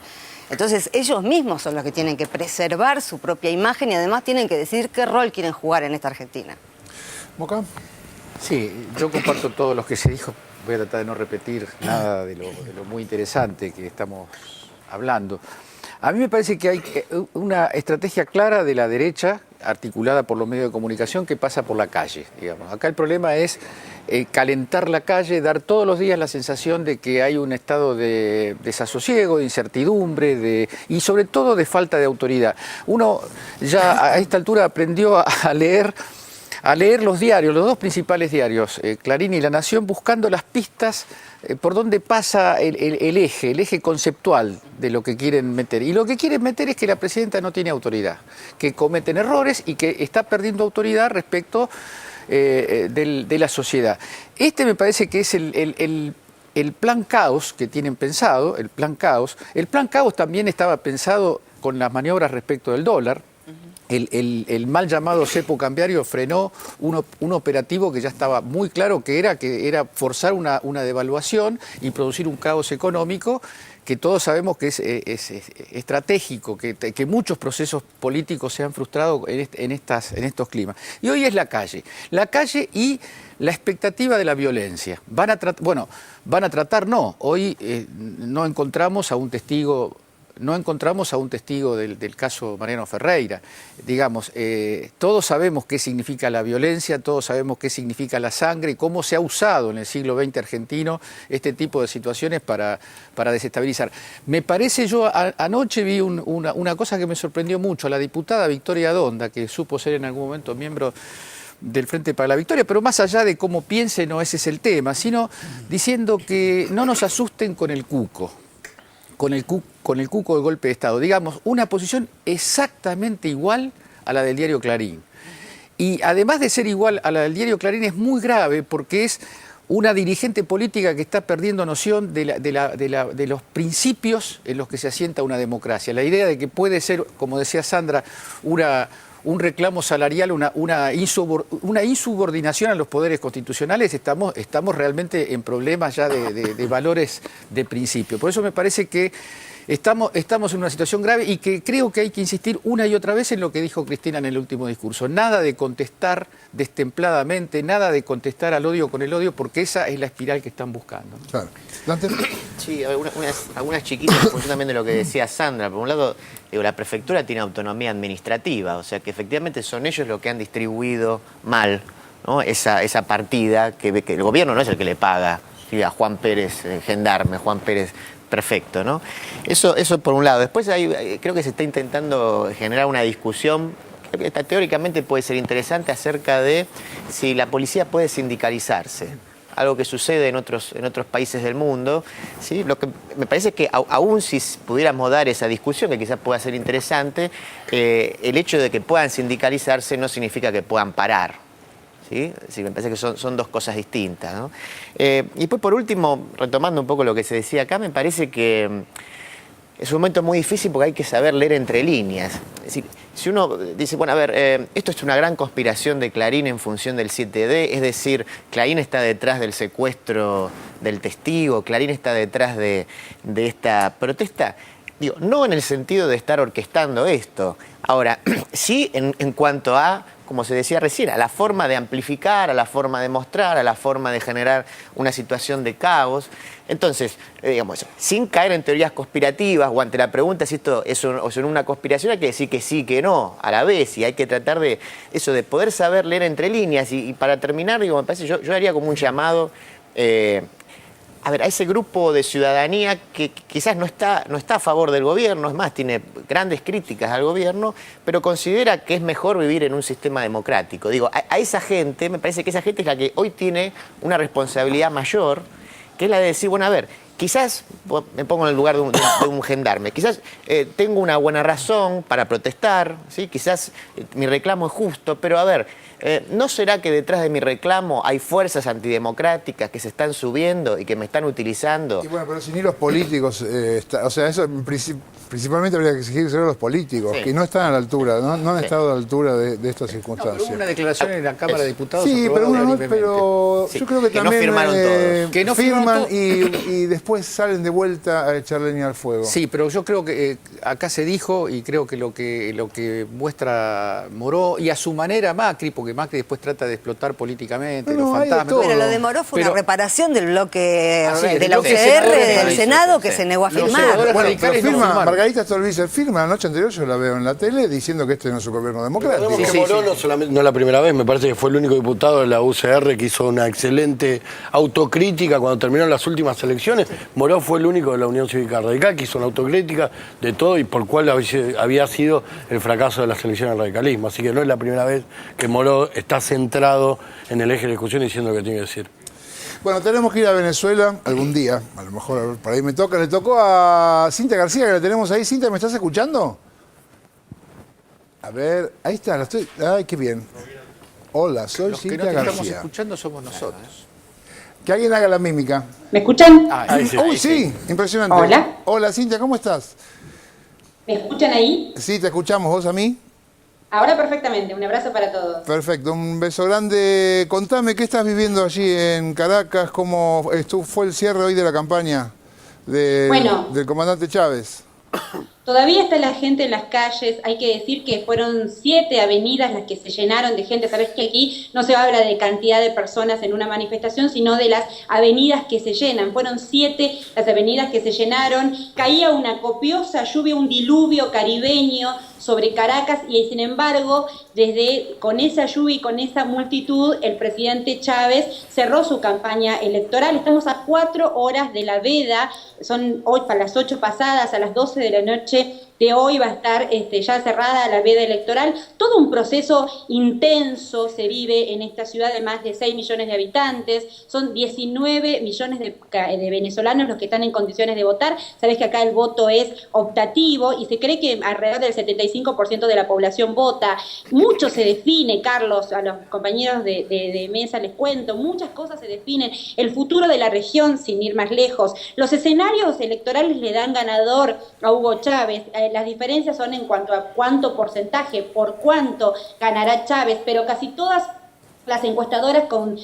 Entonces ellos mismos son los que tienen que preservar su propia imagen y además tienen que decidir qué rol quieren jugar en esta Argentina. ¿Moca? Sí, yo comparto todo lo que se dijo. Voy a tratar de no repetir nada de lo muy interesante que estamos hablando. A mí me parece que hay una estrategia clara de la derecha, articulada por los medios de comunicación, que pasa por la calle, digamos. Acá el problema es calentar la calle, dar todos los días la sensación de que hay un estado de desasosiego, de incertidumbre y sobre todo de falta de autoridad. Uno ya a esta altura aprendió a leer los diarios, los dos principales diarios, Clarín y La Nación, buscando las pistas por dónde pasa el eje conceptual de lo que quieren meter. Y lo que quieren meter es que la presidenta no tiene autoridad, que cometen errores y que está perdiendo autoridad respecto de la sociedad. Me parece que es el plan caos que tienen pensado, el plan caos. El plan caos también estaba pensado con las maniobras respecto del dólar. El mal llamado cepo cambiario frenó un operativo que ya estaba muy claro que era forzar una devaluación y producir un caos económico que todos sabemos que es estratégico, que muchos procesos políticos se han frustrado en estos climas. Y hoy es la calle y la expectativa de la violencia. Hoy no encontramos a un testigo. No encontramos a un testigo del caso Mariano Ferreira. Digamos, todos sabemos qué significa la violencia, todos sabemos qué significa la sangre y cómo se ha usado en el siglo XX argentino este tipo de situaciones para desestabilizar. Me parece, yo anoche vi una cosa que me sorprendió mucho, la diputada Victoria Donda, que supo ser en algún momento miembro del Frente para la Victoria, pero más allá de cómo piense, no ese es el tema, sino diciendo que no nos asusten con el cuco. Con el cuco del golpe de Estado. Digamos, una posición exactamente igual a la del diario Clarín. Y además de ser igual a la del diario Clarín, es muy grave porque es una dirigente política que está perdiendo noción de los principios en los que se asienta una democracia. La idea de que puede ser, como decía Sandra, un reclamo salarial, una insubordinación a los poderes constitucionales, estamos realmente en problemas ya de valores de principio. Por eso me parece que estamos en una situación grave y que creo que hay que insistir una y otra vez en lo que dijo Cristina en el último discurso. Nada de contestar destempladamente, nada de contestar al odio con el odio, porque esa es la espiral que están buscando. Claro. Dante. Sí, algunas chiquitas, también de lo que decía Sandra. Por un lado, digo, la prefectura tiene autonomía administrativa, o sea que efectivamente son ellos los que han distribuido mal, ¿no? esa partida que el gobierno no es el que le paga, ¿sí? A Juan Pérez, gendarme, Juan Pérez prefecto, ¿no? Eso por un lado. Después creo que se está intentando generar una discusión que teóricamente puede ser interesante acerca de si la policía puede sindicalizarse. Algo que sucede en otros países del mundo, ¿sí? Lo que me parece que aún si pudiéramos dar esa discusión, que quizás pueda ser interesante, el hecho de que puedan sindicalizarse no significa que puedan parar, ¿sí? Sí, me parece que son dos cosas distintas, ¿no? Y después, por último, retomando un poco lo que se decía acá, me parece que es un momento muy difícil porque hay que saber leer entre líneas. Es decir, si uno dice, bueno, a ver, esto es una gran conspiración de Clarín en función del 7D, es decir, Clarín está detrás del secuestro del testigo, Clarín está detrás de esta protesta. Digo, no en el sentido de estar orquestando esto. Ahora, sí en cuanto a, como se decía recién, a la forma de amplificar, a la forma de mostrar, a la forma de generar una situación de caos. Entonces, digamos eso, sin caer en teorías conspirativas o ante la pregunta si esto es una conspiración, hay que decir que sí, que no, a la vez, y hay que tratar de eso, de poder saber leer entre líneas. Y para terminar, digo, me parece, yo haría como un llamado a ver, a ese grupo de ciudadanía que quizás no está a favor del gobierno, es más, tiene grandes críticas al gobierno, pero considera que es mejor vivir en un sistema democrático. Digo, a esa gente, me parece que esa gente es la que hoy tiene una responsabilidad mayor, que es la de decir, bueno, a ver, quizás, me pongo en el lugar de un gendarme, quizás tengo una buena razón para protestar, ¿sí? Quizás mi reclamo es justo, pero a ver, ¿no será que detrás de mi reclamo hay fuerzas antidemocráticas que se están subiendo y que me están utilizando? Y bueno, pero si ni los políticos, o sea, eso principalmente habría que exigirse a los políticos, sí, que no están a la altura, no han estado a la altura de estas circunstancias. No, pero hubo una declaración en la Cámara de Diputados. Sí, pero sí, yo creo que también no firmaron todos. Que no firman y después salen de vuelta a echar leña al fuego. Sí, pero yo creo que acá se dijo, y creo que lo que muestra Moró, y a su manera Macri, porque Macri después trata de explotar políticamente los fantasmas. Pero lo de Moró fue una reparación del bloque de la UCR, del Senado, que se negó a firmar. Bueno, pero firma, Margarita Stolbizer firma la noche anterior, yo la veo en la tele, diciendo que este no es un gobierno democrático. Moró no la primera vez, me parece que fue el único diputado de la UCR que hizo una excelente autocrítica cuando terminaron las últimas elecciones. Moró fue el único de la Unión Cívica Radical que hizo una autocrítica de todo y por cuál había sido el fracaso de las elecciones del radicalismo. Así que no es la primera vez que Moró está centrado en el eje de discusión diciendo lo que tiene que decir. Bueno, tenemos que ir a Venezuela algún día, a lo mejor por ahí le tocó a Cintia García, que la tenemos ahí. Cintia, ¿me estás escuchando? A ver, ahí está, ay, qué bien. Hola, soy Cintia García. Los que no te estamos escuchando somos nosotros. Que alguien haga la mímica. ¿Me escuchan? Uy, sí, impresionante. Hola. Hola, Cintia, ¿cómo estás? ¿Me escuchan ahí? Sí, te escuchamos. ¿Vos a mí? Ahora perfectamente. Un abrazo para todos. Perfecto, un beso grande. Contame, ¿qué estás viviendo allí en Caracas? ¿Cómo fue el cierre hoy de la campaña del comandante Chávez? Todavía está la gente en las calles. Hay que decir que fueron 7 avenidas las que se llenaron de gente. Sabés que aquí no se habla de cantidad de personas en una manifestación, sino de las avenidas que se llenan. Fueron 7 las avenidas que se llenaron. Caía una copiosa lluvia, un diluvio caribeño sobre Caracas, y sin embargo, con esa lluvia y con esa multitud, el presidente Chávez cerró su campaña electoral. Estamos a 4 horas de la veda, son hoy para las 8 pasadas, a las 12 de la noche de hoy va a estar ya cerrada la veda electoral. Todo un proceso intenso se vive en esta ciudad de más de 6 millones de habitantes. Son 19 millones de venezolanos los que están en condiciones de votar. Sabés que acá el voto es optativo y se cree que alrededor del 75% de la población vota. Mucho se define, Carlos, a los compañeros de mesa les cuento, muchas cosas se definen. El futuro de la región, sin ir más lejos. Los escenarios electorales le dan ganador a Hugo Chávez. Las diferencias son en cuanto a cuánto porcentaje, por cuánto ganará Chávez, pero casi todas las encuestadoras con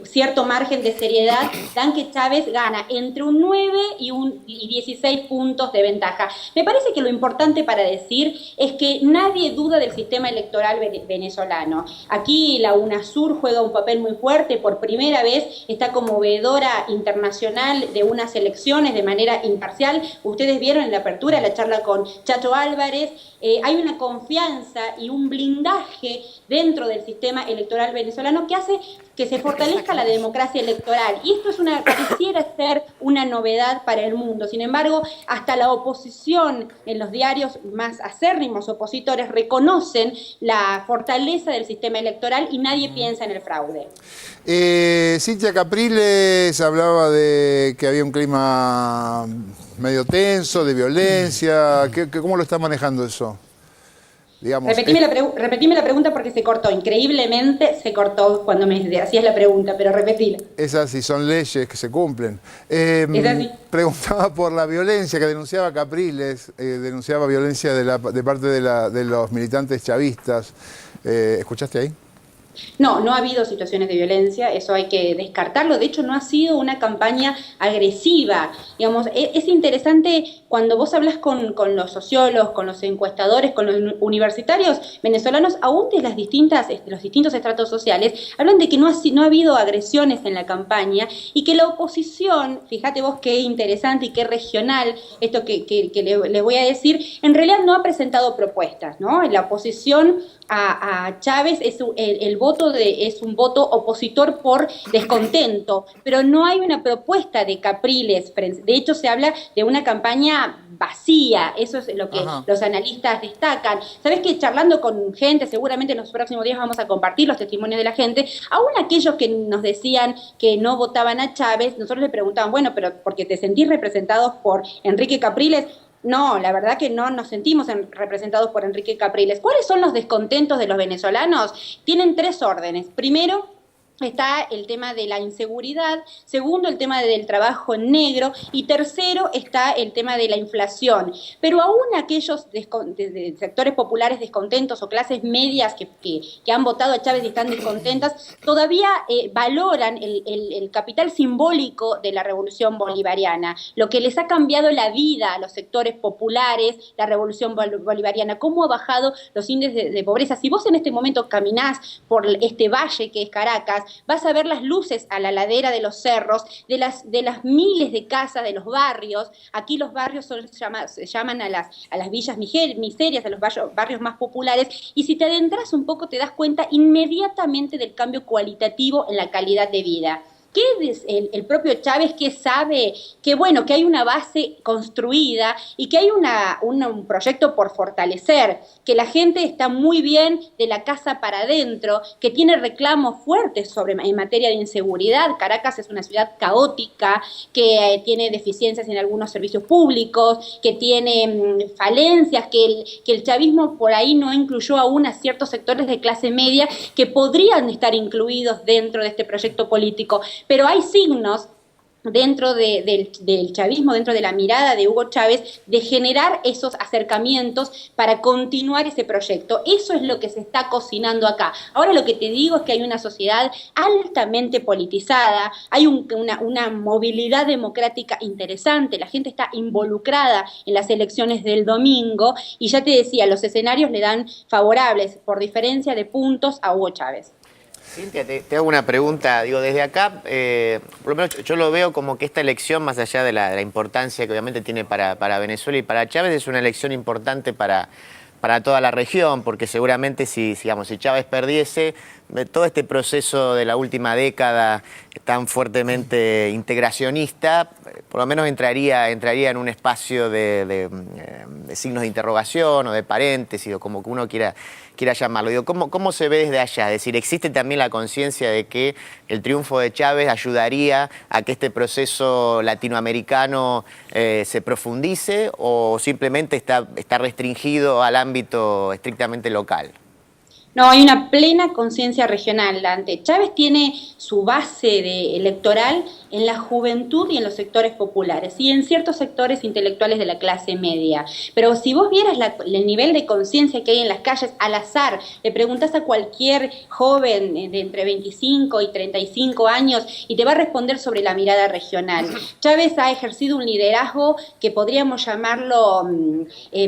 cierto margen de seriedad dan que Chávez gana entre un 9 y 16 puntos de ventaja. Me parece que lo importante para decir es que nadie duda del sistema electoral venezolano. Aquí la UNASUR juega un papel muy fuerte, por primera vez está como veedora internacional de unas elecciones de manera imparcial. Ustedes vieron en la apertura la charla con Chacho Álvarez. Hay una confianza y un blindaje dentro del sistema electoral venezolano que hace que se fortalezca la democracia electoral. Y esto pareciera ser una novedad para el mundo. Sin embargo, hasta la oposición en los diarios más acérrimos opositores reconocen la fortaleza del sistema electoral y nadie piensa en el fraude. Cintia Capriles hablaba de que había un clima medio tenso, de violencia. ¿Cómo lo está manejando eso? Digamos, repetime la pregunta porque se cortó, increíblemente se cortó cuando me hacías la pregunta, pero repetila. Es así, son leyes que se cumplen. Es así. Preguntaba por la violencia que denunciaba Capriles, denunciaba violencia de parte de los militantes chavistas. ¿Escuchaste ahí? No ha habido situaciones de violencia, eso hay que descartarlo. De hecho, no ha sido una campaña agresiva. Digamos, es interesante cuando vos hablas con los sociólogos, con los encuestadores, con los universitarios venezolanos, aún de los distintos estratos sociales, hablan de que no ha habido agresiones en la campaña y que la oposición, fíjate vos qué interesante y qué regional esto que les voy a decir, en realidad no ha presentado propuestas, ¿no? La oposición a Chávez es un voto opositor por descontento, pero no hay una propuesta de Capriles. De hecho, se habla de una campaña vacía, eso es lo que los analistas destacan. Sabés que charlando con gente, seguramente en los próximos días vamos a compartir los testimonios de la gente, aún aquellos que nos decían que no votaban a Chávez, nosotros le preguntaban, bueno, pero ¿porque te sentís representados por Enrique Capriles? No, la verdad que no nos sentimos representados por Enrique Capriles. ¿Cuáles son los descontentos de los venezolanos? Tienen 3 órdenes. Primero, está el tema de la inseguridad, segundo el tema del trabajo en negro y tercero está el tema de la inflación. Pero aún aquellos de sectores populares descontentos o clases medias que han votado a Chávez y están descontentas, todavía valoran el capital simbólico de la revolución bolivariana, lo que les ha cambiado la vida a los sectores populares, la revolución bolivariana, cómo ha bajado los índices de pobreza. Si vos en este momento caminás por este valle que es Caracas, vas a ver las luces a la ladera de los cerros, de las miles de casas de los barrios. Aquí los barrios se llaman a las villas miserias, a los barrios más populares, y si te adentras un poco te das cuenta inmediatamente del cambio cualitativo en la calidad de vida. ¿Qué es el propio Chávez que sabe que bueno, que hay una base construida y que hay un proyecto por fortalecer, que la gente está muy bien de la casa para adentro, que tiene reclamos fuertes en materia de inseguridad? Caracas es una ciudad caótica, que tiene deficiencias en algunos servicios públicos, que tiene falencias, que el chavismo por ahí no incluyó aún a ciertos sectores de clase media que podrían estar incluidos dentro de este proyecto político. Pero hay signos dentro del chavismo, dentro de la mirada de Hugo Chávez, de generar esos acercamientos para continuar ese proyecto. Eso es lo que se está cocinando acá. Ahora lo que te digo es que hay una sociedad altamente politizada, hay una movilidad democrática interesante, la gente está involucrada en las elecciones del domingo y ya te decía, los escenarios le dan favorables por diferencia de puntos a Hugo Chávez. Cintia, te hago una pregunta. Digo, desde acá, por lo menos yo lo veo como que esta elección, más allá de la importancia que obviamente tiene para Venezuela y para Chávez, es una elección importante para toda la región, porque seguramente si Chávez perdiese, todo este proceso de la última década tan fuertemente integracionista, por lo menos entraría en un espacio de signos de interrogación o de paréntesis, o como que uno quiera llamarlo. Digo, ¿cómo se ve desde allá? Es decir, ¿existe también la conciencia de que el triunfo de Chávez ayudaría a que este proceso latinoamericano se profundice, o simplemente está restringido al ámbito estrictamente local? No, hay una plena conciencia regional. Chávez tiene su base electoral en la juventud y en los sectores populares y en ciertos sectores intelectuales de la clase media. Pero si vos vieras el nivel de conciencia que hay en las calles, al azar, le preguntás a cualquier joven de entre 25 y 35 años y te va a responder sobre la mirada regional. Chávez ha ejercido un liderazgo que podríamos llamarlo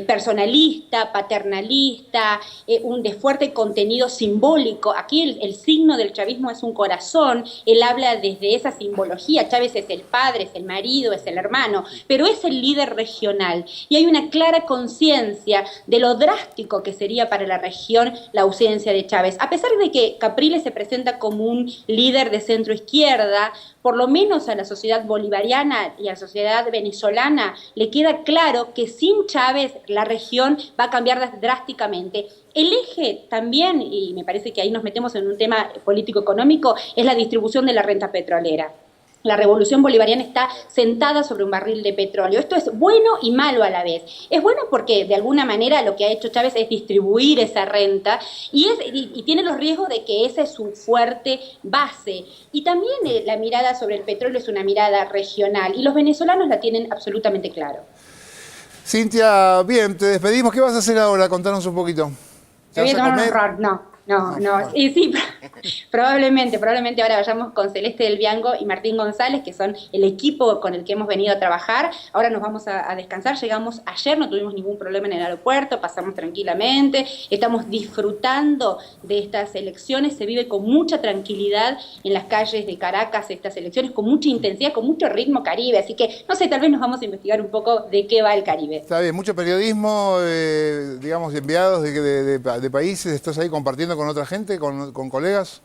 personalista, paternalista, de fuerte contenido simbólico. Aquí el signo del chavismo es un corazón, él habla desde esa simbología. Chávez es el padre, es el marido, es el hermano, pero es el líder regional y hay una clara conciencia de lo drástico que sería para la región la ausencia de Chávez. A pesar de que Capriles se presenta como un líder de centro izquierda, por lo menos a la sociedad bolivariana y a la sociedad venezolana le queda claro que sin Chávez la región va a cambiar drásticamente. El eje también, y me parece que ahí nos metemos en un tema político-económico, es la distribución de la renta petrolera. La revolución bolivariana está sentada sobre un barril de petróleo. Esto es bueno y malo a la vez. Es bueno porque de alguna manera lo que ha hecho Chávez es distribuir esa renta y tiene los riesgos de que esa es su fuerte base. Y también la mirada sobre el petróleo es una mirada regional y los venezolanos la tienen absolutamente claro. Cintia, bien, te despedimos. ¿Qué vas a hacer ahora? Contanos un poquito. ¿Te voy a tomar un error? No. Y sí, probablemente ahora vayamos con Celeste del Bianco y Martín González, que son el equipo con el que hemos venido a trabajar. Ahora nos vamos a descansar. Llegamos ayer, no tuvimos ningún problema en el aeropuerto, pasamos tranquilamente, estamos disfrutando de estas elecciones, se vive con mucha tranquilidad en las calles de Caracas estas elecciones, con mucha intensidad, con mucho ritmo Caribe, así que no sé, tal vez nos vamos a investigar un poco de qué va el Caribe. Está bien, mucho periodismo, digamos, enviados de países, ¿estás ahí compartiendo con otra gente, con colegas?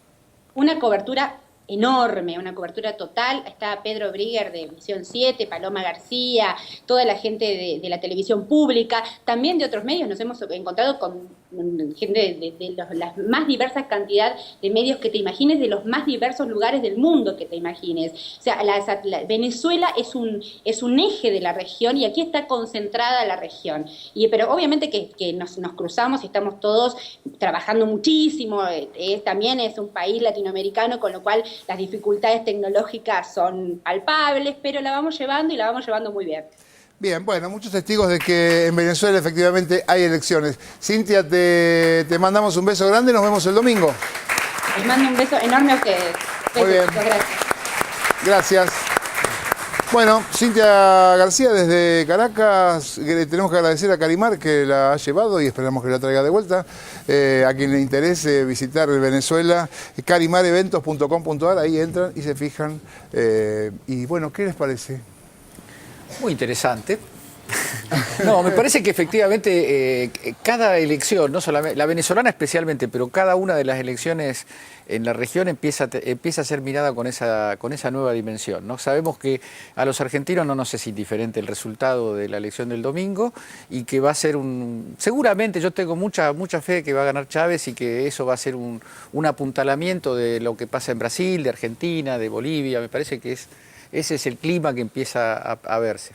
Una cobertura enorme, una cobertura total. Está Pedro Brigger de Misión 7, Paloma García, toda la gente de la televisión pública, también de otros medios. Nos hemos encontrado con gente de las más diversas cantidad de medios que te imagines, de los más diversos lugares del mundo que te imagines. O sea, Venezuela es un eje de la región y aquí está concentrada la región. Pero obviamente que nos cruzamos y estamos todos trabajando muchísimo. También es un país latinoamericano, con lo cual las dificultades tecnológicas son palpables, pero la vamos llevando y la vamos llevando muy bien. Bien, bueno, muchos testigos de que en Venezuela efectivamente hay elecciones. Cintia, te mandamos un beso grande y nos vemos el domingo. Les mando un beso enorme a ustedes. Muy bien. Muchas gracias. Gracias. Bueno, Cintia García desde Caracas, tenemos que agradecer a Carimar que la ha llevado y esperamos que la traiga de vuelta. A quien le interese visitar Venezuela, carimareventos.com.ar, ahí entran y se fijan. Y bueno, ¿qué les parece? Muy interesante. No, me parece que efectivamente cada elección, no solamente la venezolana especialmente, pero cada una de las elecciones en la región empieza a ser mirada con esa nueva dimensión, ¿no? Sabemos que a los argentinos no nos es indiferente el resultado de la elección del domingo y que va a ser seguramente yo tengo mucha fe que va a ganar Chávez y que eso va a ser un apuntalamiento de lo que pasa en Brasil, de Argentina, de Bolivia. Me parece que ese es el clima que empieza a verse.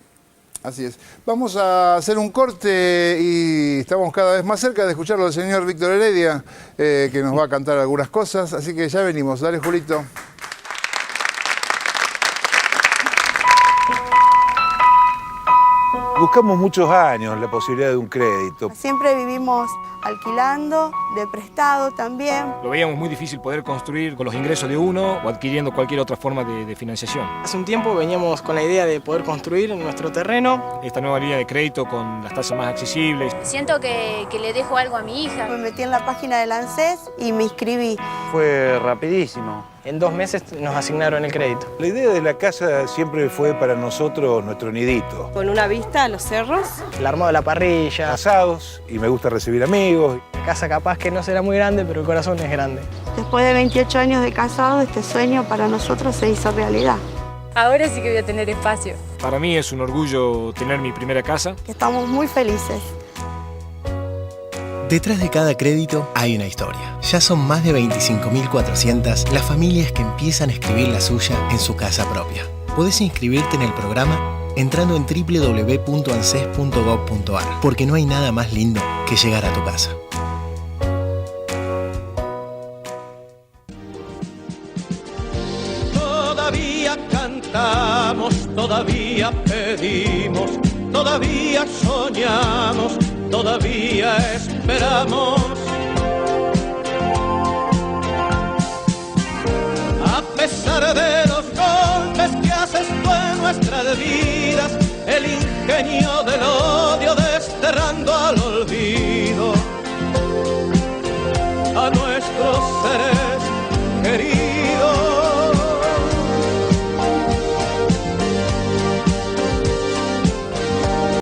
Así es. Vamos a hacer un corte y estamos cada vez más cerca de escucharlo del señor Víctor Heredia, que nos va a cantar algunas cosas. Así que ya venimos. Dale, Julito. Buscamos muchos años la posibilidad de un crédito. Siempre vivimos alquilando, de prestado también. Lo veíamos muy difícil poder construir con los ingresos de uno o adquiriendo cualquier otra forma de financiación. Hace un tiempo veníamos con la idea de poder construir en nuestro terreno. Esta nueva línea de crédito con las tasas más accesibles. Siento que le dejo algo a mi hija. Me metí en la página del ANSES y me inscribí. Fue rapidísimo. En 2 meses nos asignaron el crédito. La idea de la casa siempre fue para nosotros nuestro nidito. Con una vista a los cerros. El armado de la parrilla. Asados, y me gusta recibir amigos. La casa capaz que no será muy grande, pero el corazón es grande. Después de 28 años de casado, este sueño para nosotros se hizo realidad. Ahora sí que voy a tener espacio. Para mí es un orgullo tener mi primera casa. Estamos muy felices. Detrás de cada crédito hay una historia. Ya son más de 25.400 las familias que empiezan a escribir la suya en su casa propia. Podés inscribirte en el programa entrando en www.anses.gov.ar, porque no hay nada más lindo que llegar a tu casa. Todavía cantamos, todavía pedimos, todavía soñamos, todavía esperamos. A pesar de los golpes que asestó en nuestras vidas, el ingenio del odio desterrando al olvido a nuestros seres queridos.